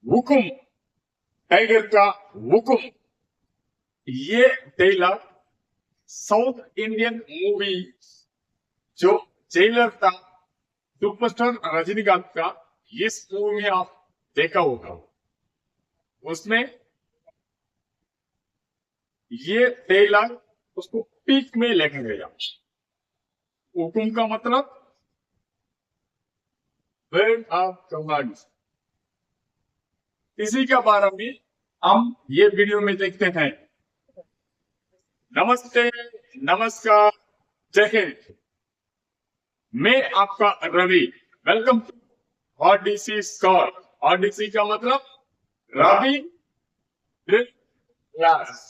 हुकुम, tiger का हुकुम। ये dialogue south Indian movie जो जेलर था सुपरस्टार रजनीकांत का, इस मूवी में आप देखा होगा। उसमें ये डायलॉग उसको पीक में लेकर गया। हुकुम का मतलब वर्ड ऑफ कमांड। इसी के बारे में हम ये वीडियो में देखते हैं। नमस्ते, नमस्कार, जय हिंद। मैं आपका रवि। वेलकम टू आरडीसी स्कॉर। आरडीसी का मतलब रवि ड्रिल क्लास।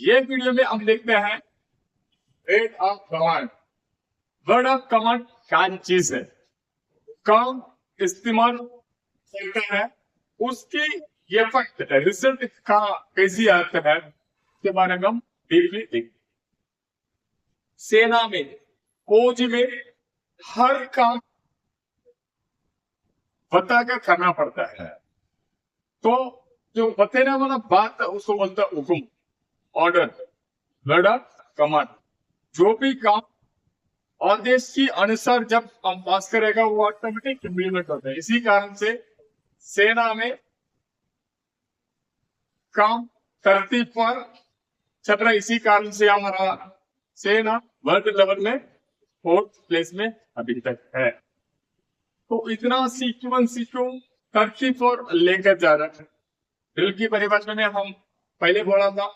ये वीडियो में हम देखते हैं word of command. Word of command क्या चीज है, काम इस्तेमाल करता है, उसकी इफेक्ट रिजल्ट का कैसी आता है, इसके बारे में हम डीपली देखते। सेना में, फौज में हर काम बताकर करना पड़ता है। तो जो बताने वाला बात है उसको बोलता है हुकुम, ऑर्डर, वर्ड ऑफ कमांड। जो भी काम आदेश की अनुसार जब हम पास करेगा वो ऑटोमेटिक इम्प्लीमेंट होता है। इसी कारण से सेना में काम तरतीब पर चल रहा है। इसी कारण से हमारा सेना वर्ल्ड लेवल में फोर्थ प्लेस में अभी तक है। तो इतना सीक्वेंस क्यों तरतीब और लेकर जा रहा है। ड्रिल की परिभाषा में हम पहले बोला था,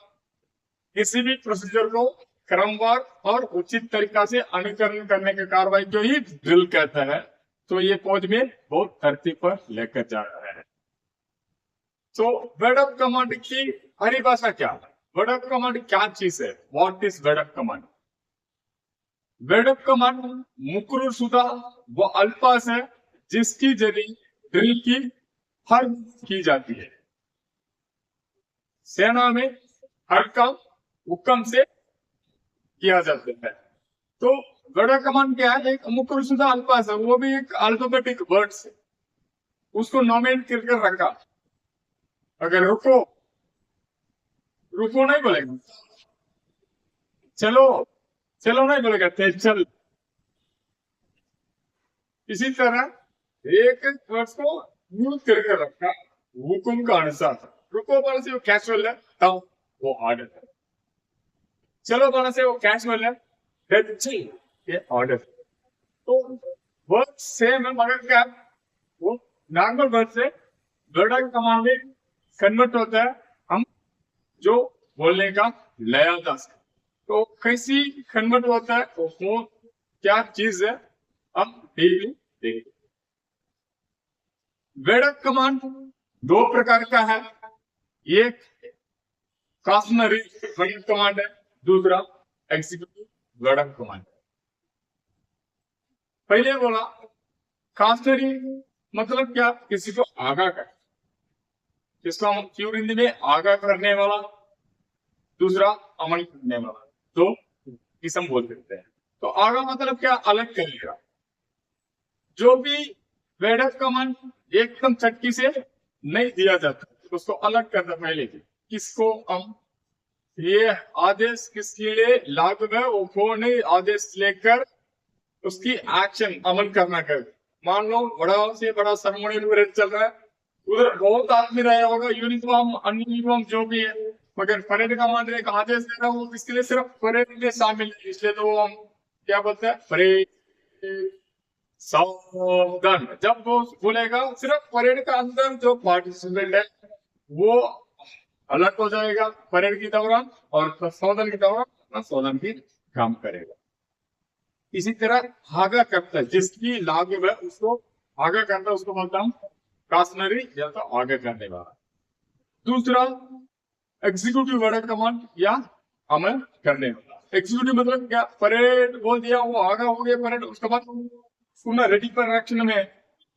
किसी भी प्रोसीजर को क्रमवार और उचित तरीका से अनुकरण करने की कार्रवाई को ही ड्रिल कहता है। तो ये फौज में बहुत तरतीब पर लेकर जा रहा है। तो वर्ड ऑफ कमांड की परिभाषा क्या है? वर्ड ऑफ कमांड क्या चीज है? What is word of command? Word of command मुकर्रर शुदा वो अल्फाज है जिसकी जरिए ड्रिल की हर की जाती है। सेना में हर काम हुक्म से किया जाता है। तो वर्ड ऑफ कमांड क्या है? एक मुकर्रर शुदा अल्फाज है, वो भी एक अल्फाबेटिक वर्ड है, उसको नॉमिनेट करके रखा। अगर रुको, रुको नहीं बोलेगा, चलो, चलो नहीं बोलेगा, चल। इसी तरह एक वर्ड को यूज करके रखा हुकुम का अनुसार। रुको बोलने से वो कैजुअल है, तब वो ऑर्डर है। चलो बोलने से वो कैजुअल है, फिर चल, ये ऑर्डर। तो वर्ड सेम है मगर क्या, वो नॉर्मल वर्ड से वर्ड ऑफ कमांड में कन्वर्ट होता है। हम जो बोलने का लय था, तो कैसी कन्वर्ट होता है, वो क्या चीज है, हम डेली देखेंगे। वर्ड ऑफ कमांड दो प्रकार का है। एक कॉशनरी वर्ड ऑफ कमांड है, दूसरा एग्जीक्यूटिव वर्ड ऑफ कमांड। पहले बोला कॉशनरी मतलब क्या, किसी को आगाह कर, जिसको हम प्योर हिंदी में आगाह करने वाला, दूसरा अमल करने वाला, तो किस्म बोल सकते हैं। तो आगाह मतलब क्या, अलग करेगा। जो भी वर्ड ऑफ कमांड एकदम चटकी से नहीं दिया जाता, उसको अलग करना पहले की, किसको हम ये आदेश किसके लिए लागू है, वो कौन है, आदेश लेकर उसकी एक्शन अमल करना कर। मान लो बड़ा से बड़ा सेरेमोनियल परेड चल रहा है, उधर बहुत आदमी रहे होगा, यूनिफॉर्म अन यूनिफॉर्म जो भी है, मगर परेड कमांडर एक आदेश दे रहा है, वो किसके लिए, सिर्फ परेड में शामिल है, इसलिए तो वो हम क्या बोलते हैं, परेड सावधान। जब वो बोलेगा सिर्फ परेड का अंदर जो पार्टिसिपेंट है वो अलर्ट हो जाएगा परेड के दौरान, और सावधान के दौरान अपना सावधान की काम करेगा। इसी तरह आगा करता है, जिसकी लागू है उसको आगा करता है, उसको बोलता हूँ काशनरी या तो आगे करने वाला। दूसरा एग्जीक्यूटिव वर्ड कमांड या अमल करने वाला। एग्जीक्यूटिव मतलब क्या, परेड बोल दिया, वो आगा हो गया परेड, उसके बाद सुना रेडी पर एक्शन में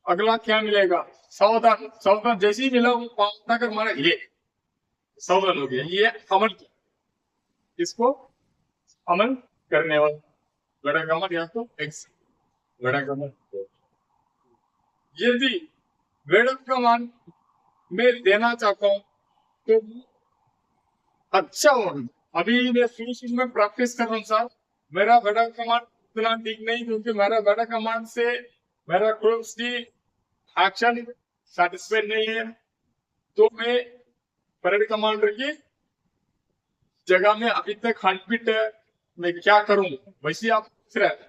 अगला क्या मिलेगा, सावधान। सावधान जैसे ही मिला वो पाता कर मारा, ये सावधान हो गया, ये अमल किया। इसको अमल करने वाला बड़ा कमांड या तो एक्स बड़ा कमांड। यदि वर्ड ऑफ कमांड मैं देना चाहता हूँ तो अच्छा हो। अभी मैं शुरू शुरू में प्रैक्टिस कर रहा हूँ सर। मेरा बड़ा कमांड इतना ठीक नहीं, क्योंकि मेरा बड़ा कमांड से मेरा ट्रूप्स की एक्शन सेटिस्फाइड नहीं है। तो मैं परेड कमांडर की जगह में अभी तक हंटपिट है, मैं क्या करूं वैसे आप पूछ रहे हैं।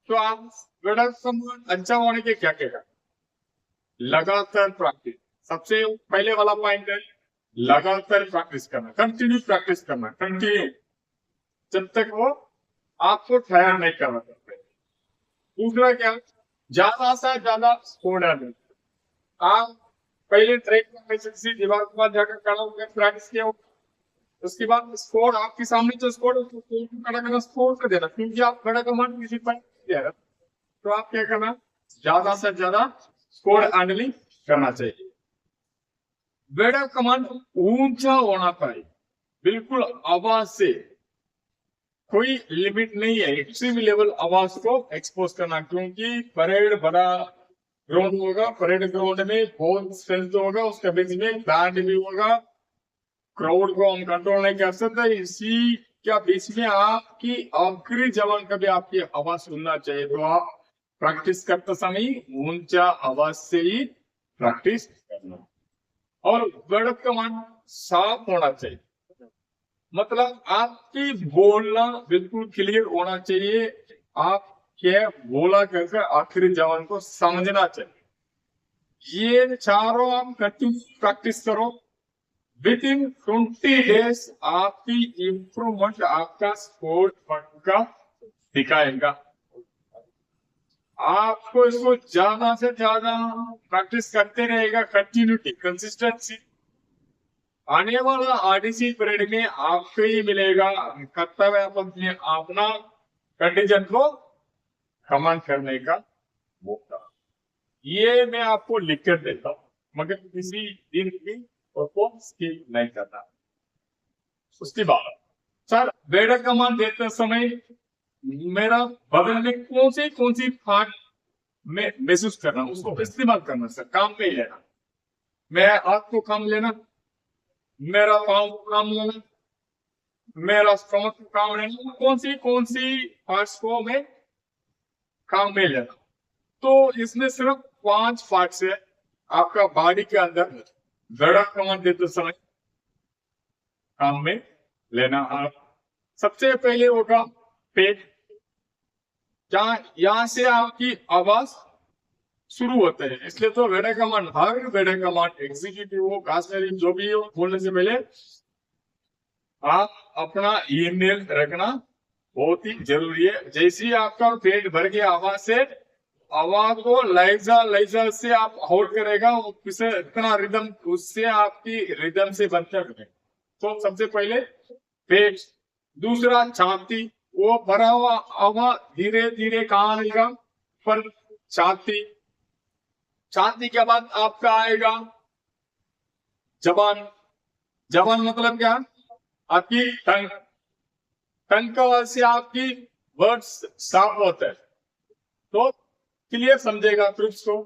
तो आप बड़ा कमांड अच्छा होने के क्या कहेगा? लगातार प्रैक्टिस। सबसे पहले वाला पॉइंट है लगातार प्रैक्टिस करना, कंटिन्यू प्रैक्टिस करना, कंटिन्यू, जब तक वो आपको ठहर नहीं करना पड़ता। दूसरा क्या, ज्यादा से ज्यादा स्कोर डालना। आप पहले ट्रैक में किसी दीवार के पास जाकर खड़ा होकर प्रैक्टिस किया हो, उसके बाद स्कोर आपके सामने जो स्कोर है उसको स्कोर को खड़ा करना, स्कोर कर देना, क्योंकि आप बड़ा कमांड किसी पर दिया है। तो आप क्या करना, ज्यादा से ज्यादा स्कोर हैंडलिंग करना चाहिए। बड़ा कमांड ऊंचा होना चाहिए, बिल्कुल आवाज से, कोई लिमिट नहीं है, एक्सट्रीम लेवल आवाज को एक्सपोज करना, क्योंकि परेड बड़ा ग्राउंड होगा, परेड ग्राउंड में बहुत स्ट्रेंथ होगा, उसके बीच में बैंड भी होगा, क्राउड को हम कंट्रोल नहीं कर सकते। इसी के बीच में आपकी आखिरी जवान का भी आपकी आवाज सुनना चाहिए। तो आप प्रैक्टिस करते समय ऊंचा आवाज से ही प्रैक्टिस करना, और वर्ड कमांड साफ होना चाहिए, मतलब आपकी बोलना बिल्कुल क्लियर होना चाहिए। आप क्या बोला करके आखिरी जवान को समझना चाहिए। ये चारों आप कंटिन्यू प्रैक्टिस करो, विद इन 20 डेज आपकी इम्प्रूवमेंट, आपका स्कोर पक्का दिखाएगा। आपको इसको ज्यादा से ज्यादा प्रैक्टिस करते रहेगा, कंटिन्यूटी, कंसिस्टेंसी। आने वाला आरडीसी परेड में आपको ही मिलेगा कर्तव्य अपने अपना कंडीशन को कमांड करने का मौका। ये मैं आपको लिख कर देता हूँ, मगर किसी दिन भी उसको स्किप नहीं करना। उसके बाद सर, बेड़ा कमांड देते समय मेरा बदन में कौन सी पार्ट में महसूस करना, उसको इस्तेमाल करना सर, काम में ही लेना। मैं हाथ को काम लेना, मेरा पाँव को काम लेना, मेरा स्टमक को काम लेना, कौन सी पार्ट्स को मैं काम में लेना। तो इसमें सिर्फ 5 पार्ट्स है आपका बॉडी के अंदर गड़ा कमांड देते समय काम में लेना। आप सबसे पहले होगा पेट, जहां यहां से आपकी आवाज शुरू होता है, इसलिए तो वेड़ा कमांड, हर वेड़ा कमांड एग्जीक्यूटिव हो, कास्टनरी जो भी हो, बोलने से पहले आप अपना ईमेल रखना बहुत ही जरूरी है। जैसे ही आपका पेट भर के आवाज से, आवाज को लाइजा लाइजा से आप होल्ड करेगा, उससे इतना रिदम, उससे आपकी रिदम से बनकर करेगा। तो सबसे पहले पेट, दूसरा छाती, वो भरा हुआ आवाज धीरे धीरे कहाँ आएगा, पर छाती। छाती के बाद आपका आएगा जबान। जबान मतलब क्या, आपकी टंग। टंग का वजह से आपकी वर्ड्स साफ होते हैं, तो क्लियर समझेगा ट्रुप्स को।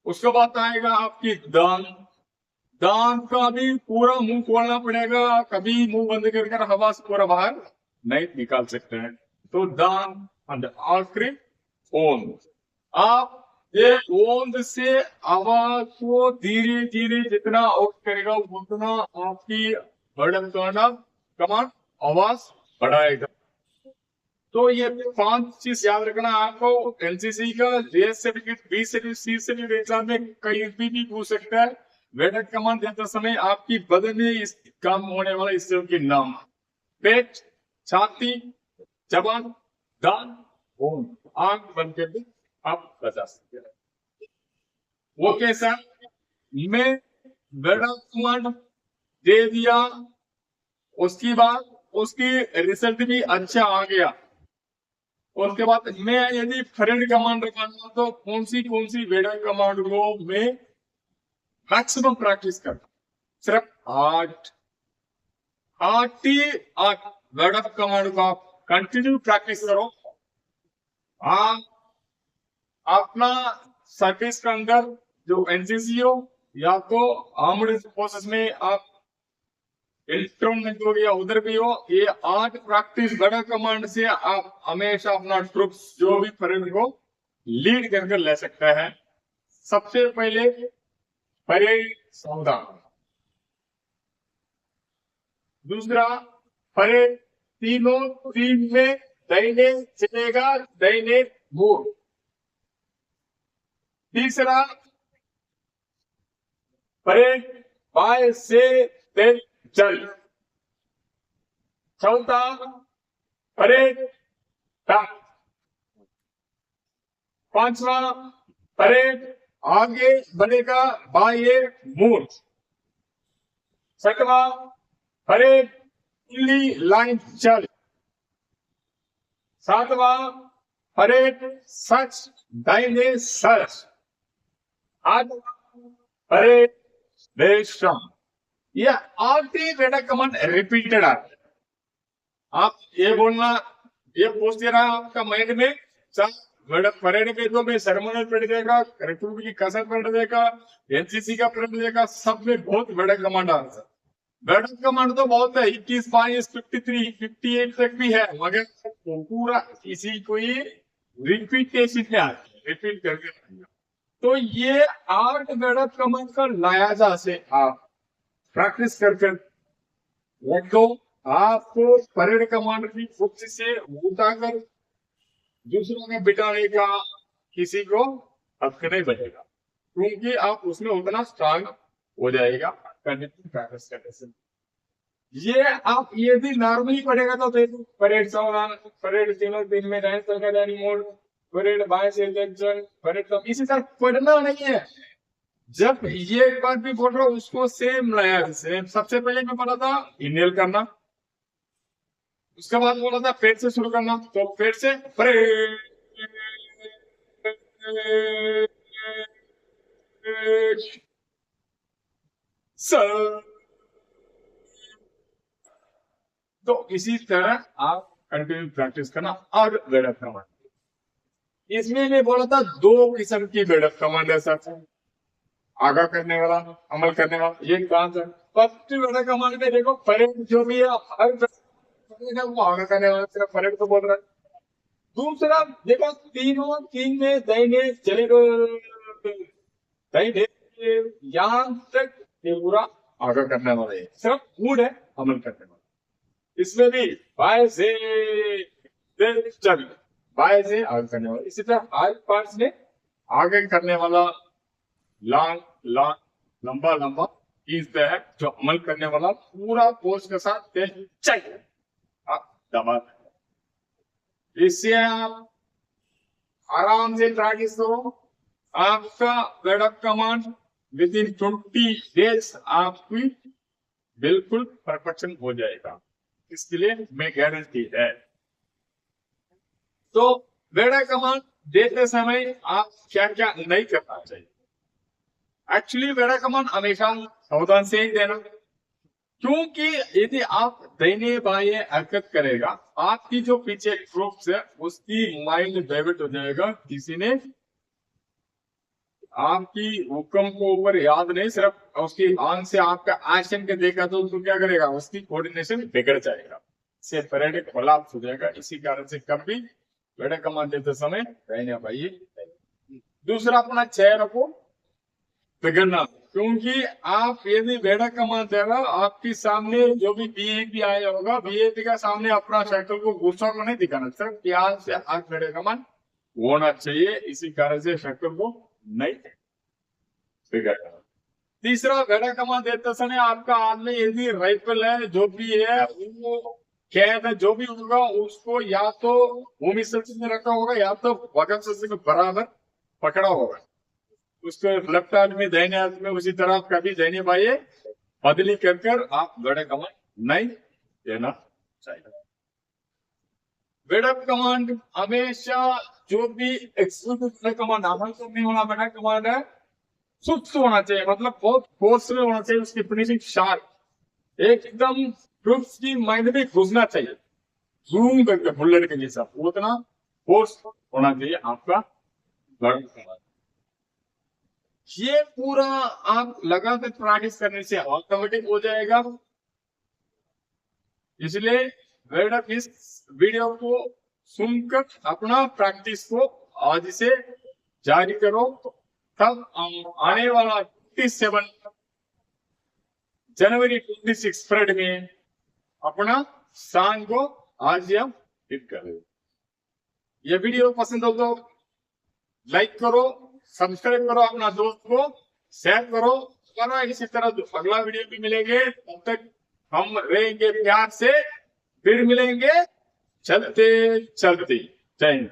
उसके बाद आएगा आपकी दान। दान का भी पूरा मुंह खोलना पड़ेगा, कभी मुंह बंद कर हवा से पूरा बाहर नहीं निकाल सकते हैं। तो दान एंड आखिरी ओन। आप ये ओन से आवाज को धीरे धीरे जितना आउट करेगा, उतना आपकी बर्डन करना कमांड आवाज बढ़ाएगा। तो ये 5 चीज याद रखना आपको। एनसीसी का JS certificate, B certificate, C certificate exam में कहीं भी पूछ सकता है। वेटर कमांड देते समय आपकी बदन में इस काम होने वाला हिस्सों के नाम, पेट, छाती, जबान, दान, ओम, आंख बंद कर के आप बता सकते हैं। वो कैसा, मैं वेटर कमांड दे दिया, उसके बाद उसकी रिजल्ट भी अच्छा आ गया, उसके बाद मैं यदि परेड कमांड रखना तो कौन सी वेडर कमांड को मैं मैक्सिमम प्रैक्टिस करता, सिर्फ 8 ही 8 वेडर कमांड को आप कंटिन्यू प्रैक्टिस करो। आप अपना सर्विस के अंदर जो एनसीसी हो, या तो आर्म्ड फोर्सेस में आप इंस्ट्रूमेंट हो या उधर भी हो, ये 8 प्रैक्टिस बड़ा कमांड से आप हमेशा अपना ट्रुप्स जो भी परेड को लीड करके ले सकता है। सबसे पहले परेड सावधान, दूसरा परेड तीनों टीम में दाहिने चलेगा, दाहिने मूव, तीसरा परेड बाएं से तेज चल, चौथा परेड बैक, पांचवा परेड आगे बढ़ेगा बाएं मूव, छठवा परेड खुली लाइन चल, सातवा परेड सच दाहिने सच, आठवा परेड बेशम। ये आखिरी बेटा कमांड रिपीटेड आता है। आप ये बोलना, ये पोस्ट दे रहा है आपका माइंड में, परेड के तो में सेरेमोनियल परेड देगा, रिक्रूट की कसर परेड देगा, एनसीसी का परेड देगा, सब में बहुत बड़ा कमांड आता है। बड़ा कमांड तो बहुत है, 21, 22, 53, 58 तक भी है, मगर पूरा किसी को ही रिपीटेशन में आता है, रिपीट करके। तो ये 8 बड़ा कमांड का लायाजा से आप प्रैक्टिस करके रख दो, आपको परेड कमांडर की बुक से उठाकर दूसरों में बिठाने का किसी को हक नहीं बचेगा, क्योंकि आप उसमें उतना स्ट्रांग हो जाएगा प्रैक्टिस करने से। ये आप ये भी नॉर्मली पढ़ेगा तो देखो, परेड सावधान, परेड तीनों दिन में डांस करके मोड, परेड बाएं से चल, परेड सब इसी तरह पढ़ना नहीं है। जब ये एक बार भी बोल रहा हूँ उसको सेम लाया, सेम। सबसे पहले मैं बोला था इनहेल करना, उसके बाद बोला था पेट से शुरू करना, तो पेट से परेड, तो इसी तरह आप कंटिन्यू प्रैक्टिस करना। और बिल्डअप कमांड इसमें मैं बोला था 2 किस्म की बिल्डअप कमांड है सर, आगा करने वाला, अमल करने वाला। ये कौन सा? फर्स्ट बिल्डअप कमांड में देखो परेड जो भी है हर वो आगा करने वाला, सिर्फ परेड को बोल रहा है। दूसरा देखो तीनों तीन में दाहिने चले दाहिने यहां तक ये पूरा आगा करने वाला है, सिर्फ मूड है अमल करने वाला। इसमें भी बाएं से चल, बाएं से आगे करने वाला। इसी तरह हर पार्ट्स में आगे करने वाला लॉन्ग लॉन्ग लंबा लंबा इस है जो अमल करने वाला पूरा फोर्स के साथ तेज चल आप दबा, इससे आप आराम से प्रैक्टिस करो। आपका buildup command within 20 days आपकी बिल्कुल परफेक्शन हो जाएगा, इसके लिए मैं गारंटी है। तो बेड़ा कमांड देते समय आप क्या क्या नहीं करना चाहिए। एक्चुअली बेड़ा कमांड हमेशा सावधान से ही देना, क्योंकि यदि आप दाहिने बाएं हरकत करेगा, आपकी जो पीछे ट्रूप्स है उसकी माइंड डाइवर्ट हो जाएगा। किसी ने आपकी हुक्म को ऊपर याद नहीं, सिर्फ उसकी आंख से आपका एक्शन के देखा तो उसको क्या करेगा, उसकी कोऑर्डिनेशन बिगड़ जाएगा, से परेड कोलैप्स हो जाएगा। इसी कारण से कभी बेड़ा कमांड देते समय रहने पाइए। दूसरा अपना चेहरा को बिगड़ना, क्योंकि आप यदि बेड़ा कमांड देगा आपके सामने जो भी वीआईपी आया होगा, वीआईपी का सामने अपना शक्ल को गुस्सा को नहीं दिखाना, सिर्फ प्यार से हाथ बेड़ा कमांड होना चाहिए। इसी कारण से शक्ल को नहीं बिगड़ना। तीसरा बेड़ा कमांड देते समय आपका हाथ में यदि राइफल है जो भी है वो कैद है जो भी होगा उसको या तो भूमि स्थिति में रखा होगा या तो वगन स्थिति में बराबर पकड़ा होगा। उसको लेफ्ट हाथ में दाहिने हाथ में उसी तरह कभी दाहिने बाएं बदली कर आप बेड़ा कमांड नहीं देना चाहिए। बेड़ा कमांड हमेशा जो भी एक्सिक्यूटिव कमांड अमल करने वाला बेड़ा कमांड है सुस्त होना चाहिए, मतलब बहुत फोर्स में होना चाहिए, उसकी फिनिशिंग शार्प एकदम ट्रूप्स की माइंड में घुसना चाहिए, जूम करके बुलेट के जैसा उतना फोर्स होना चाहिए आपका बेड़ा कमांड। ये पूरा आप लगातार प्रैक्टिस करने से ऑटोमेटिक हो जाएगा। इसलिए मैडम इस वीडियो को सुनकर अपना प्रैक्टिस को आज से जारी करो, तब आने वाला 27 जनवरी 26 परेड में अपना स्थान को आज हम हिट करें। ये वीडियो पसंद हो तो लाइक करो, सब्सक्राइब करो, अपना दोस्त को शेयर करो। और इसी तरह अगला वीडियो भी मिलेंगे, तब तक हम रहेंगे प्यार से, फिर मिलेंगे चलते चलते। जय हिंद।